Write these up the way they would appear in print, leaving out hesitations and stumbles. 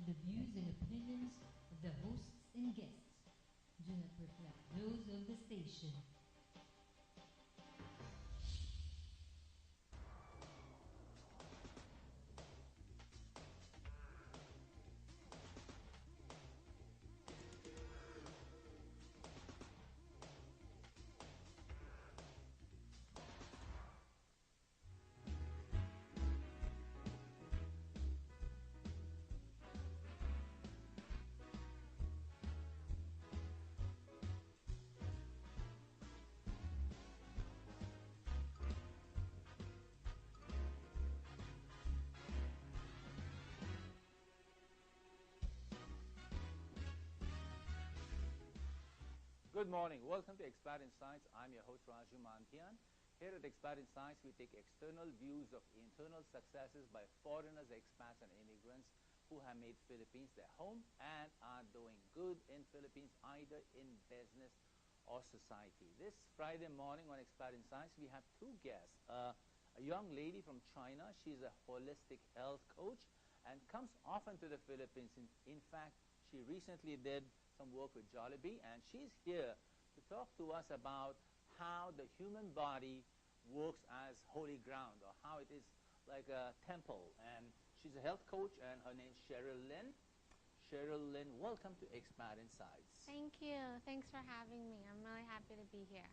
and the views and opinions of the hosts and guests do not reflect those of the station. Good morning. Welcome to Expat in Science. I'm your host, Raju Mandhyan. Here at Expat in Science, we take external views of internal successes by foreigners, expats, and immigrants who have made Philippines their home and are doing good in Philippines, either in business or society. This Friday morning on Expat in Science, we have two guests. A young lady from China. She's a holistic health coach and comes often to the Philippines. In fact, she recently did some work with Jollibee, and she's here to talk to us about how the human body works as holy ground, or how it is like a temple. And she's a health coach, and her name's Cheryl Lynn. Cheryl Lynn, welcome to Expat Insights. Thank you. Thanks for having me. I'm really happy to be here.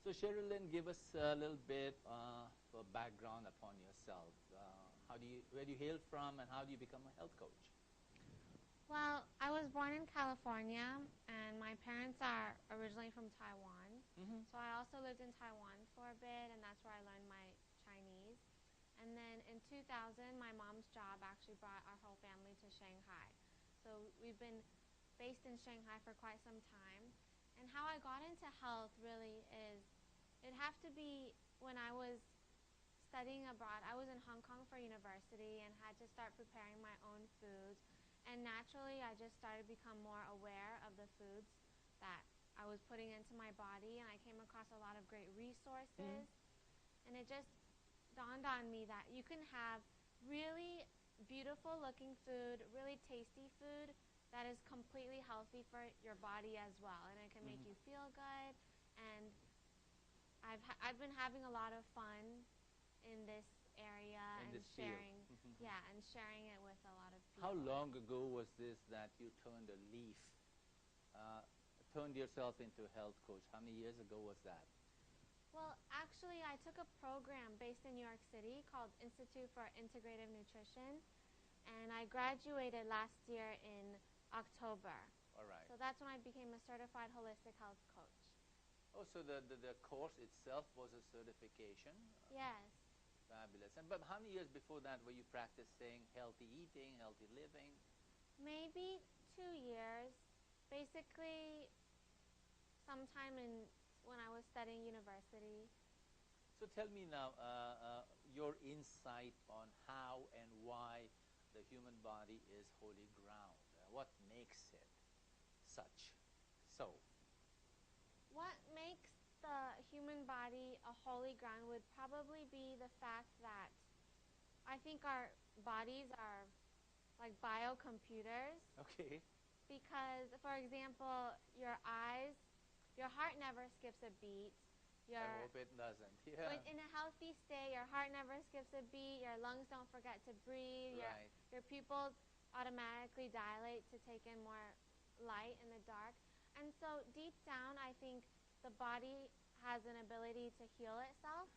So Cheryl Lynn, give us a little bit of a background upon yourself. Where do you hail from, and how do you become a health coach? Well, I was born in California, and my parents are originally from Taiwan. So I also lived in Taiwan for a bit, and that's where I learned my Chinese. And then in 2000, my mom's job actually brought our whole family to Shanghai. So we've been based in Shanghai for quite some time. And how I got into health really is, it'd have to be when I was studying abroad. I was in Hong Kong for university and had to start preparing my own foods. And naturally, I just started to become more aware of the foods that I was putting into my body, and I came across a lot of great resources. And it just dawned on me that you can have really beautiful looking food, really tasty food that is completely healthy for your body as well, and it can make you feel good. And I've been having a lot of fun in this area and sharing, and sharing it with a lot of people. How long ago was this that you turned a leaf, turned yourself into a health coach? How many years ago was that? Well, actually, I took a program based in New York City called Institute for Integrative Nutrition, and I graduated last year in October. All right. So that's when I became a certified holistic health coach. Oh, so the course itself was a certification? Yes. Fabulous. But how many years before that were you practicing healthy eating, healthy living? Maybe 2 years. Basically, sometime when I was studying university. So tell me now your insight on how and why the human body is holy ground. What makes it such? So? What makes the human body a holy ground would probably be the fact that I think our bodies are like biocomputers. Okay. Because, for example, your eyes, your heart never skips a beat. I hope it doesn't. Yeah. In a healthy state, your heart never skips a beat. Your lungs don't forget to breathe. Right. Your pupils automatically dilate to take in more light in the dark. And so deep down, I think the body has an ability to heal itself.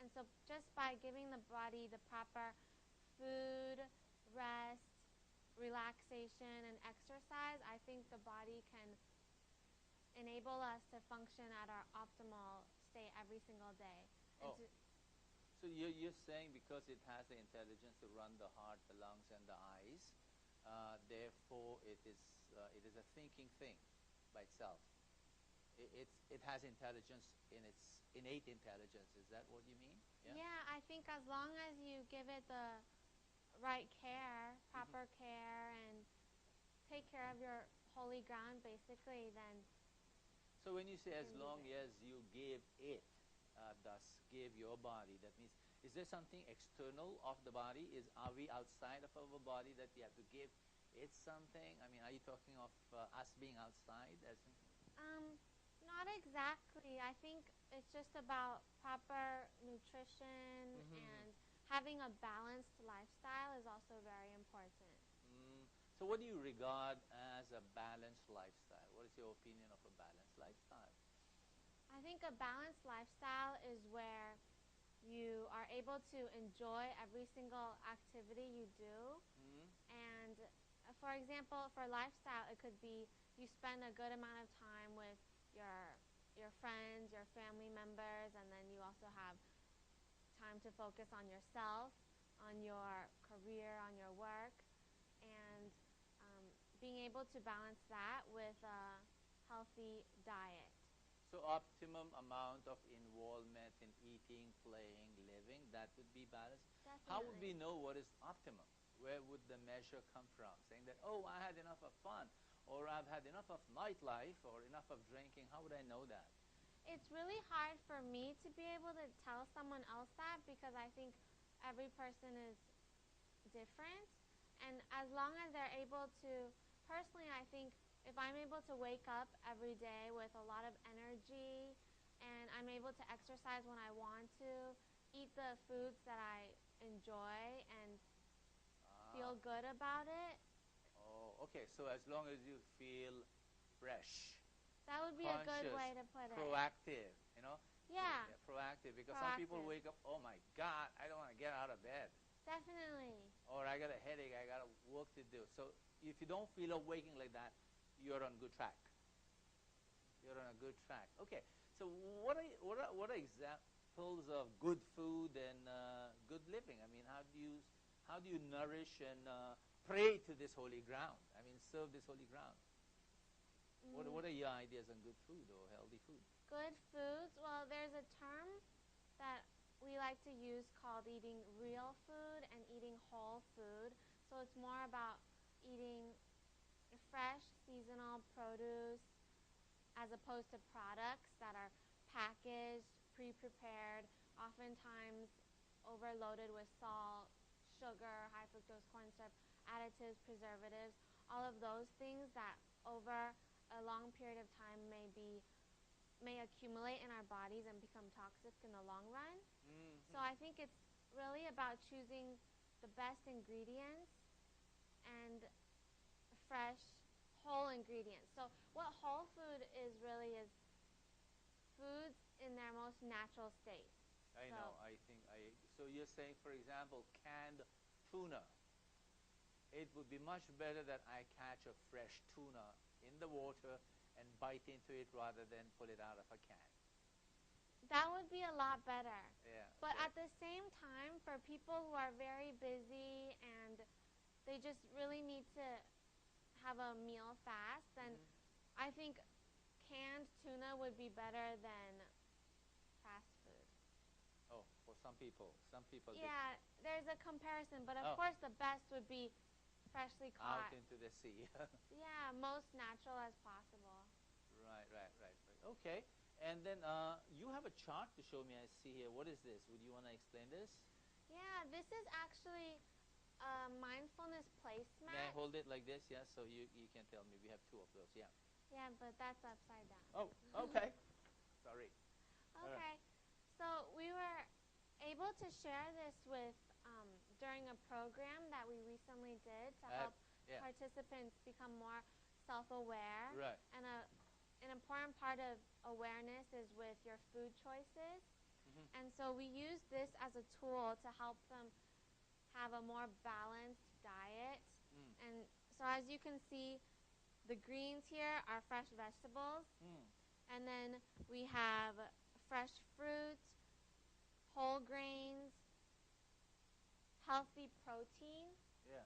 And so just by giving the body the proper food, rest, relaxation, and exercise, I think the body can enable us to function at our optimal state every single day. So you're saying because it has the intelligence to run the heart, the lungs, and the eyes, therefore it is a thinking thing by itself. It has intelligence in its innate intelligence. Is that what you mean? Yeah, I think as long as you give it the right care, proper care, and take care of your holy ground, basically, then. So when you say as long as you give it, thus give your body, that means, is there something external of the body? Are we outside of our body that we have to give eat something? I mean, are you talking of us being outside? Not exactly. I think it's just about proper nutrition Mm-hmm. and having a balanced lifestyle is also very important. Mm. So what do you regard as a balanced lifestyle? What is your opinion of a balanced lifestyle? I think a balanced lifestyle is where you are able to enjoy every single activity you do. Mm. And for example, for lifestyle, it could be you spend a good amount of time with your friends, your family members, and then you also have time to focus on yourself, on your career, on your work, and being able to balance that with a healthy diet. So optimum amount of involvement in eating, playing, living, that would be balanced. How would we Definitely. know what is optimum? Where would the measure come from? Saying that, oh, I had enough of fun, or I've had enough of nightlife, or enough of drinking. How would I know that? It's really hard for me to be able to tell someone else that because I think every person is different. And as long as they're able to, personally, I think if I'm able to wake up every day with a lot of energy and I'm able to exercise when I want to, eat the foods that I enjoy, and Ah, feel good about it, oh, okay. So as long as you feel fresh, that would be a good conscious, way to put it. proactive, you know? Yeah, Yeah, proactive. Because some people proactive. wake up, oh my God, I don't want to get out of bed. Definitely. Or I got a headache, I got work to do. So if you don't feel like waking like that, you're on good track. You're on a good track. Okay. So what are examples of good food and good living? I mean, how do you nourish and pray to this holy ground? I mean, serve this holy ground. What Mm, are your ideas on good food or healthy food? good foods. Well, there's a term that we like to use called eating real food and eating whole food. So it's more about eating fresh, seasonal produce as opposed to products that are packaged, pre-prepared, oftentimes overloaded with salt, sugar, high fructose corn syrup, additives, preservatives, all of those things that over a long period of time may accumulate in our bodies and become toxic in the long run. So Mm-hmm. I think it's really about choosing the best ingredients and fresh, whole ingredients. So what whole food is really is foods in their most natural state. I So know. I think I. So you're saying, for example, canned tuna. It would be much better that I catch a fresh tuna in the water and bite into it rather than pull it out of a can. that would be a lot better. Yeah. But So. at the same time, for people who are very busy and they just really need to have a meal fast, then Hmm. I think canned tuna would be better than fast food. Oh, for some people they Yeah, there's a comparison, but of oh course the best would be freshly out caught. into the sea. Yeah, most natural as possible. Right, right, right, right. Okay. And then you have a chart to show me. I see here. What is this? Would you want to explain this? Yeah, this is actually a mindfulness May I placemat. hold it like this? Yeah, so you can tell me. We have two of those. Yeah. Yeah, but that's upside down. Oh, okay. Sorry. All right. Okay, so we were able to share this with during a program that we recently did to help Yeah. participants become more self-aware. Right. And an important part of awareness is with your food choices. Hmm. And so we use this as a tool to help them have a more balanced diet. Mm. And so as you can see, the greens here are fresh vegetables. Mm. And then we have fresh fruit, whole grains, healthy protein. Yeah.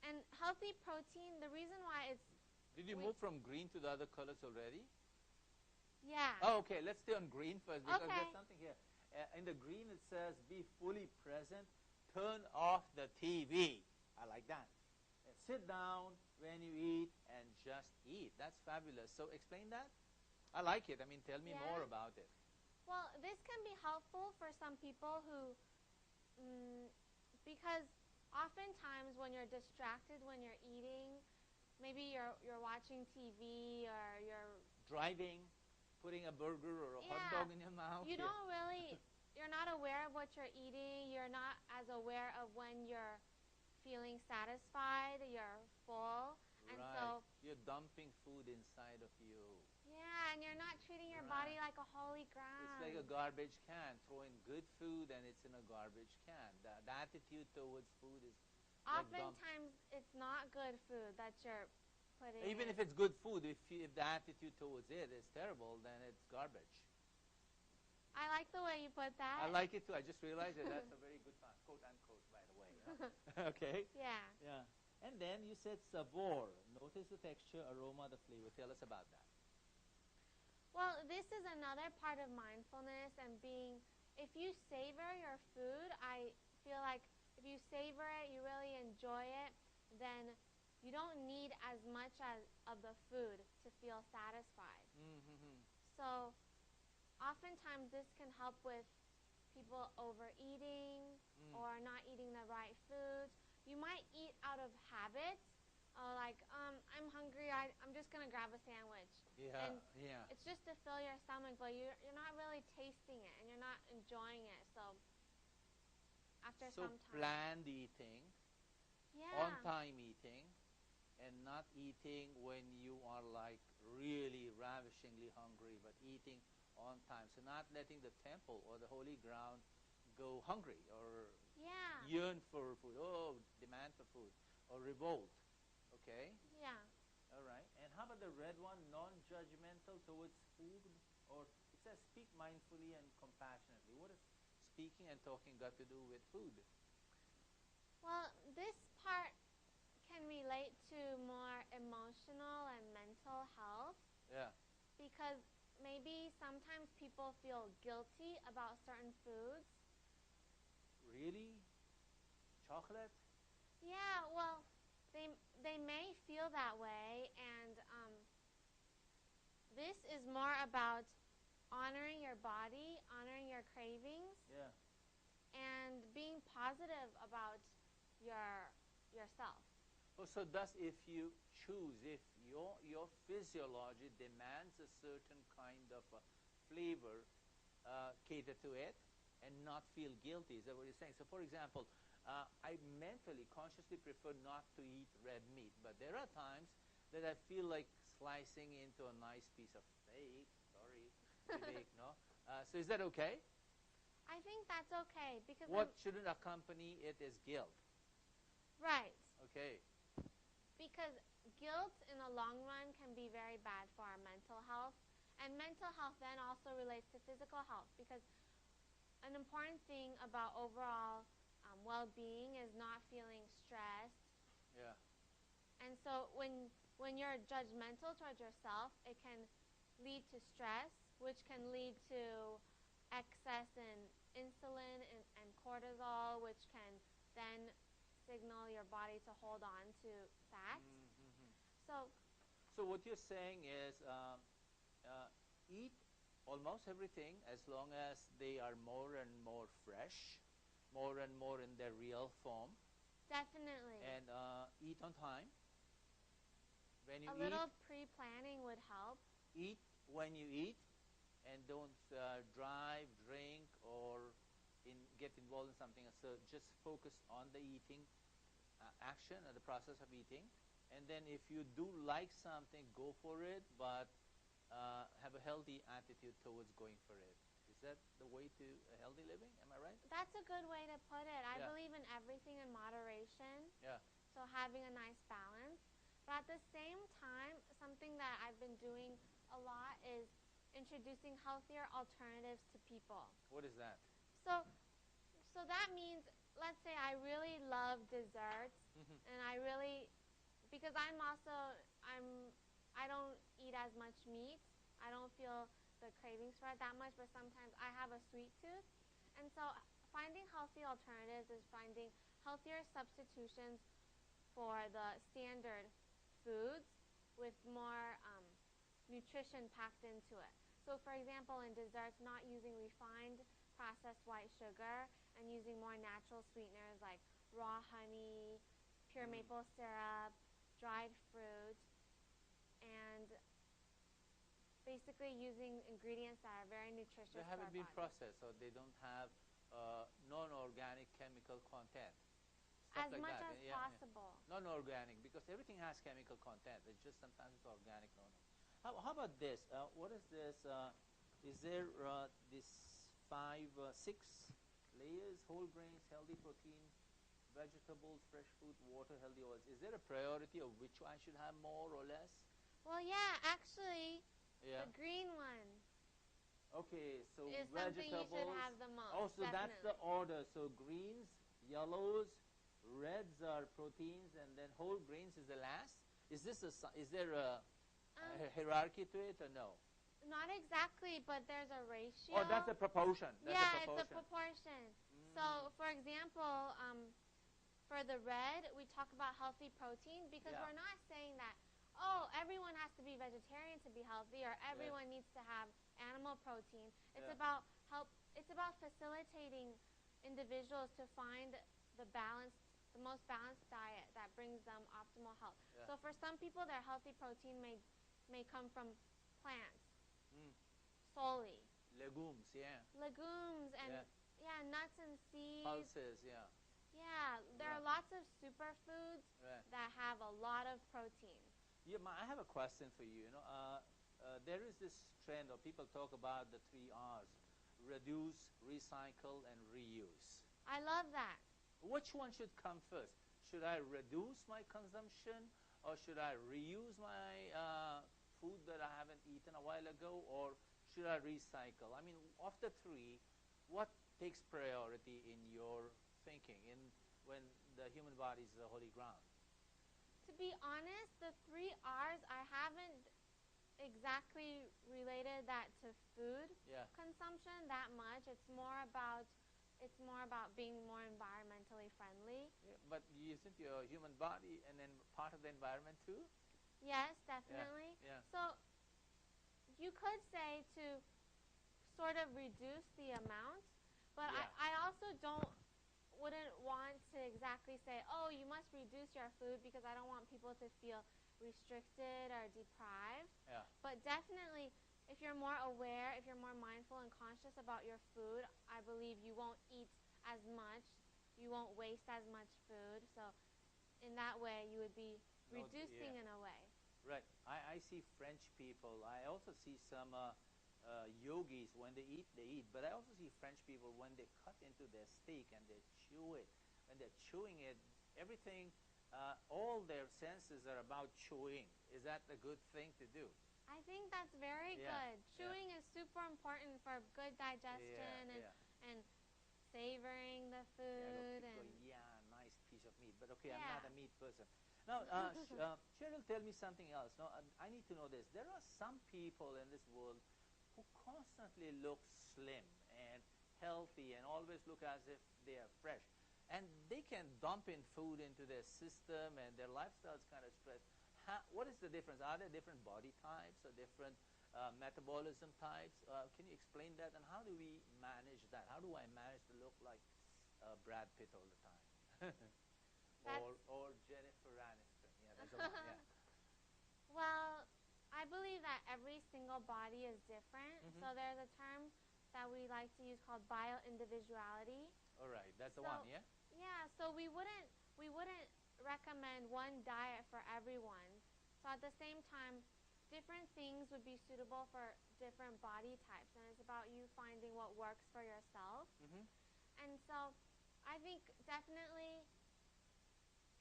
And healthy protein, the reason why it's Did you we move from green to the other colors already? yeah. Oh, okay. Let's stay on green first because Okay. there's something here. In the green, it says, "Be fully present. Turn off the TV." I like that. Sit down when you eat and just eat. That's fabulous. So explain that. I like it. I mean, tell me more Yeah. about it. Well, this can be helpful for some people who because oftentimes when you're distracted when you're eating, maybe you're watching TV or you're Driving, putting a burger or a hot Yeah. dog in your mouth. you don't really you're not aware of what you're eating. You're not as aware of when you're feeling satisfied, you're full. And Right. so You're dumping food inside of you. yeah, and you're not treating your Right. body like a holy It's ground. like a garbage can. Throwing good food and it's in a garbage can. The attitude towards food is like dump. Oftentimes it's not good food that you're putting Even in. if it's good food, if the attitude towards it is terrible, then it's garbage. I like the way you put that. I like it too. I just realized that that's a very good quote unquote, by the way. Okay. Yeah. Yeah. And then you said savor. Notice the texture, aroma, the flavor. Tell us about that. Well, this is another part of mindfulness and being, if you savor your food, I feel like if you savor it, you really enjoy it, then you don't need as much of the food to feel satisfied. Mm-hmm. So oftentimes this can help with people overeating or not eating the right foods. You might eat out of habit, like I'm hungry, I'm just gonna grab a sandwich. Yeah, And yeah. it's just to fill your stomach, but you're not really tasting it and you're not enjoying it. So after So some time, planned eating, yeah, on-time eating, and not eating when you are like really ravishingly hungry, but eating on time. So not letting the temple or the holy ground go hungry or yeah, yearn for food, demand for food, or revolt. Okay? yeah. All right. And how about the red one, non-judgmental towards food? Or it says speak mindfully and compassionately. What does speaking and talking got to do with food? Well, this part can relate to more emotional and mental health Yeah. because maybe sometimes people feel guilty about certain foods. Really? Chocolate? Yeah, well, they may feel that way, and this is more about honoring your body, honoring your cravings, Yeah. and being positive about yourself. Oh, so thus if you choose, if your physiology demands a certain kind of flavor, cater to it and not feel guilty. Is that what you're saying? So for example, I mentally, consciously prefer not to eat red meat, but there are times that I feel like slicing into a nice piece of steak. Sorry, steak, no? So is that okay? I think that's okay because What shouldn't accompany it is guilt. right. Okay. Because guilt in the long run can be very bad for our mental health. And mental health then also relates to physical health because an important thing about overall well-being is not feeling stressed. Yeah. And so when you're judgmental towards yourself, it can lead to stress, which can lead to excess in insulin and cortisol, which can then signal your body to hold on to fat. Mm-hmm. So So what you're saying is eat almost everything as long as they are more and more fresh, more and more in their real form, definitely, and eat on time. When you a eat, little pre-planning would help. eat when you eat, and don't drive, drink, or get involved in something. So just focus on the eating action and the process of eating. And then if you do like something, go for it, but have a healthy attitude towards going for it. Is that the way to a healthy living? Am I right? That's a good way to put it. I Yeah. believe in everything in moderation. Yeah. So having a nice balance. But at the same time, something that I've been doing a lot is introducing healthier alternatives to people. What is that? So that means, let's say I really love desserts, Mm-hmm. and I really, because I don't eat as much meat. I don't feel the cravings for it that much, but sometimes I have a sweet tooth. And so finding healthy alternatives is finding healthier substitutions for the standard foods with more nutrition packed into it. So for example, in desserts, not using refined processed white sugar and using more natural sweeteners like raw honey, pure maple syrup, dried fruit, and basically using ingredients that are very nutritious They for haven't our been body. processed, so they don't have non-organic chemical content. Stuff As like much that. as Yeah, yeah. possible. Non-organic, because everything has chemical content. It's just sometimes it's organic, no, no. How about this? What is this? Is there this six layers: whole grains, healthy protein, vegetables, fresh fruit, water, healthy oils? Is there a priority of which I should have more or less? Well, yeah, actually, Yeah. the green one Okay, so is something you should vegetables. have the most. Oh, so that's the definitely. order. So greens, yellows, reds are proteins, and then whole grains is the last. Is there a hierarchy to it or no? Not exactly, but there's a ratio. Oh, that's a proportion. That's yeah, a proportion. it's a proportion. So, for example, for the red, we talk about healthy protein because Yeah. we're not saying that, oh, everyone has to be vegetarian to be healthy or everyone needs to have animal protein. It's Yeah. about it's about facilitating individuals to find the most balanced diet that brings them optimal health. Yeah. So for some people, their healthy protein may come from plants solely. Legumes, yeah. Legumes and nuts and seeds. Pulses, yeah. Yeah, there are lots of superfoods that have a lot of protein. Yeah, I have a question for you. There is this trend, or people talk about the 3 R's: reduce, recycle, and reuse. I love that. Which one should come first? Should I reduce my consumption, or should I reuse my food that I haven't eaten a while ago, or should I recycle? I mean, of the three, what takes priority in your thinking when the human body is the holy ground? To be honest, the 3 R's, I haven't exactly related that to food consumption that much. It's more about being more environmentally friendly. Yeah, but isn't your human body and then part of the environment too? Yes, definitely. Yeah. So you could say to sort of reduce the amount, but I also wouldn't want to exactly say, oh, you must reduce your food because I don't want people to feel restricted or deprived. Yeah. But definitely, if you're more aware, if you're more mindful and conscious about your food, I believe you won't eat as much, you won't waste as much food. So in that way, you would be reducing in a way. Right. I see French people. I also see some yogis. When they eat, they eat. But I also see French people when they cut into their steak and they chew it. When they're chewing it, everything, all their senses are about chewing. Is that a good thing to do? I think that's very good. Chewing is super important for good digestion and savoring the food. Nice piece of meat. But okay, I'm not a meat person. Now, Cheryl, tell me something else. No, I need to know this. There are some people in this world who constantly look slim and healthy and always look as if they are fresh. And they can dump in food into their system and their lifestyle is kind of stressed. What is the difference? Are there different body types or different metabolism types? Can you explain that? And how do we manage that? How do I manage to look like Brad Pitt all the time? or Jennifer Aniston? Yeah, that's the one. Yeah. Well, I believe that every single body is different. So there's a term that we like to use called bio-individuality. All right, that's the one, yeah? Yeah, so we wouldn't recommend one diet for everyone. So at the same time, different things would be suitable for different body types, and it's about you finding what works for yourself. And so I think definitely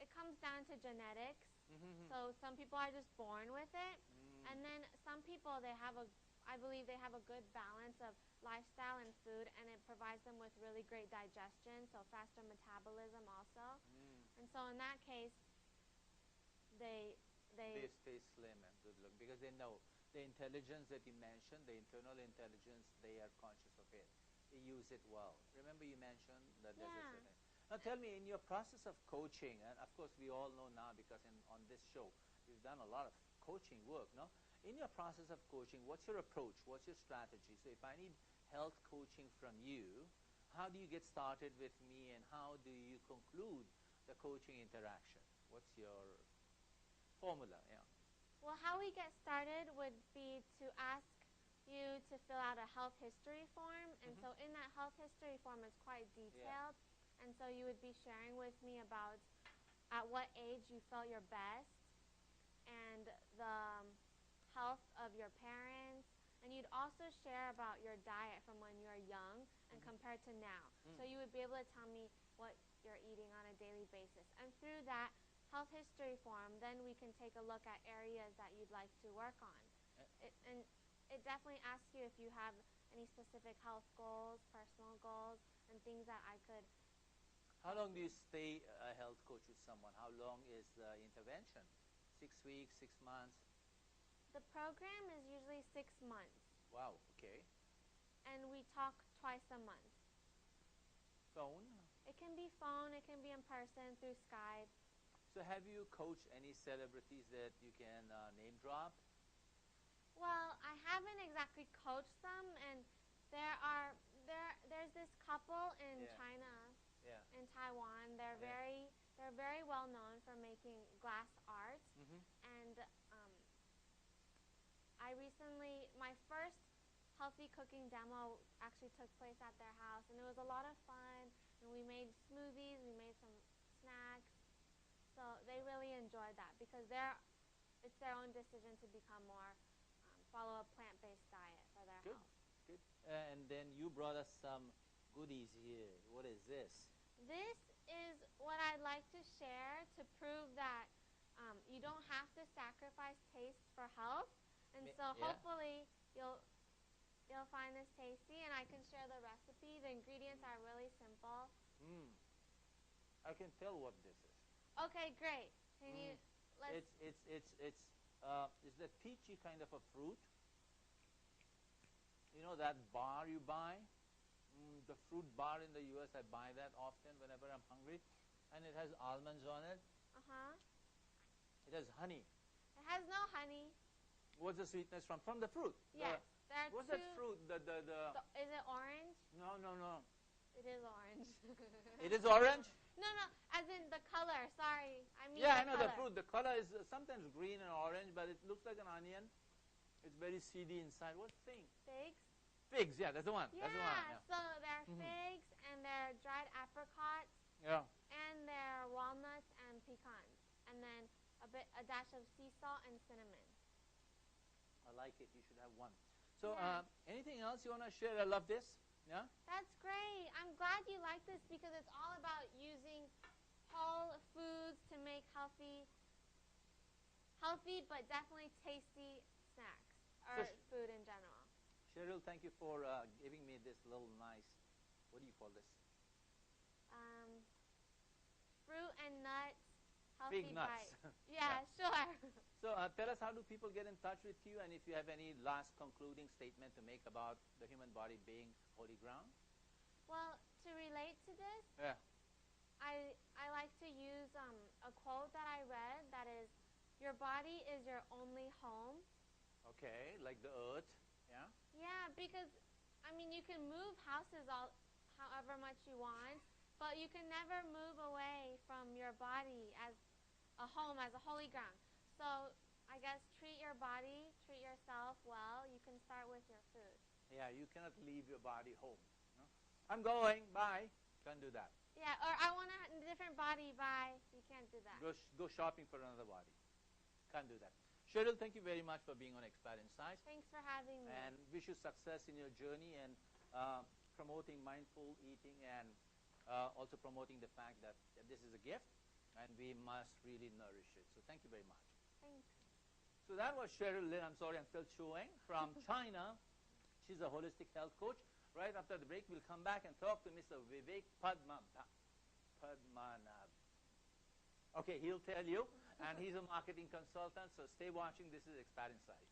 it comes down to genetics. So some people are just born with it, and then some people I believe they have a good balance of lifestyle and food, and it provides them with really great digestion, so faster metabolism also. And so in that case, they stay slim and good looking because they know the intelligence that you mentioned, the internal intelligence, they are conscious of it. They use it well. Remember you mentioned that there's a certain. Now tell me, in your process of coaching, and of course we all know now because on this show we've done a lot of coaching work, no? In your process of coaching, what's your approach? What's your strategy? So if I need health coaching from you, how do you get started with me and how do you conclude the coaching interaction? What's your formula? Yeah. Well, how we get started would be to ask you to fill out a health history form. And Mhm. so in that health history form, it's quite detailed. And so you would be sharing with me about at what age you felt your best and the health of your parents. And you'd also share about your diet from when you were young and compared to now. So you would be able to tell me what you're eating on a daily basis. And through that health history form, then we can take a look at areas that you'd like to work on. And it definitely asks you if you have any specific health goals, personal goals, and things that I could. How long do you stay a health coach with someone? How long is the intervention? 6 weeks, 6 months? The program is usually 6 months. Wow, okay. And we talk twice a month. Phone? It can be phone, it can be in person, through Skype. So have you coached any celebrities that you can name drop? Well, I haven't exactly coached them, and there's this couple in China, in Taiwan. They're very well known for making glass art. And my first healthy cooking demo actually took place at their house, and it was a lot of fun. And we made smoothies, we made some snacks. So they really enjoyed that because it's their own decision to become more follow a plant-based diet for their health. Good. And then you brought us some goodies here. What is this? This is what I'd like to share to prove that you don't have to sacrifice taste for health. And so hopefully you'll find this tasty, and I can share the recipe. The ingredients are really simple. I can tell what this is. Okay, great. Can you? It's that peachy kind of a fruit. You know that bar you buy? The fruit bar in the US, I buy that often whenever I'm hungry. And it has almonds on it. It has honey. It has no honey. What's the sweetness from? From the fruit. Yes. What's that fruit? Is it orange? No. It is orange. It is orange? No, as in the color. Sorry. I mean I know color. the fruit. The color is sometimes green and orange, but it looks like an onion. It's very seedy inside. What thing? Figs. Figs, yeah, that's the one. Yeah, that's the one, yeah. So they're figs, and they're dried apricots, and they're walnuts and pecans, and then a dash of sea salt and cinnamon. I like it. You should have one. So anything else you want to share? I love this. Yeah? That's great. I'm glad you like this because it's all about using whole foods to make healthy but definitely tasty snacks or food in general. Cheryl, thank you for giving me this little nice, what do you call this? Fruit and nuts, healthy Fig nuts. bites. Yeah, sure. So tell us, how do people get in touch with you, and if you have any last concluding statement to make about the human body being holy ground? Well, to relate to this, I like to use a quote that I read that is, your body is your only home. Okay, like the earth, yeah? Yeah, because, I mean, you can move houses however much you want, but you can never move away from your body as a home, as a holy ground. So I guess treat your body, treat yourself well. You can start with your food. Yeah, you cannot leave your body home. No? I'm going, bye. Can't do that. Yeah, or I want a different body, bye. You can't do that. Go shopping for another body. Can't do that. Cheryl, thank you very much for being on Expat Insights. Thanks for having me. And wish you success in your journey and promoting mindful eating, and also promoting the fact that this is a gift and we must really nourish it. So thank you very much. Thanks. So that was Cheryl Lin, I'm sorry, I'm still chewing, from China. She's a holistic health coach. Right after the break, we'll come back and talk to Mr. Vivek Padmanabh. Okay, he'll tell you. And he's a marketing consultant, so stay watching. This is Expat Insights.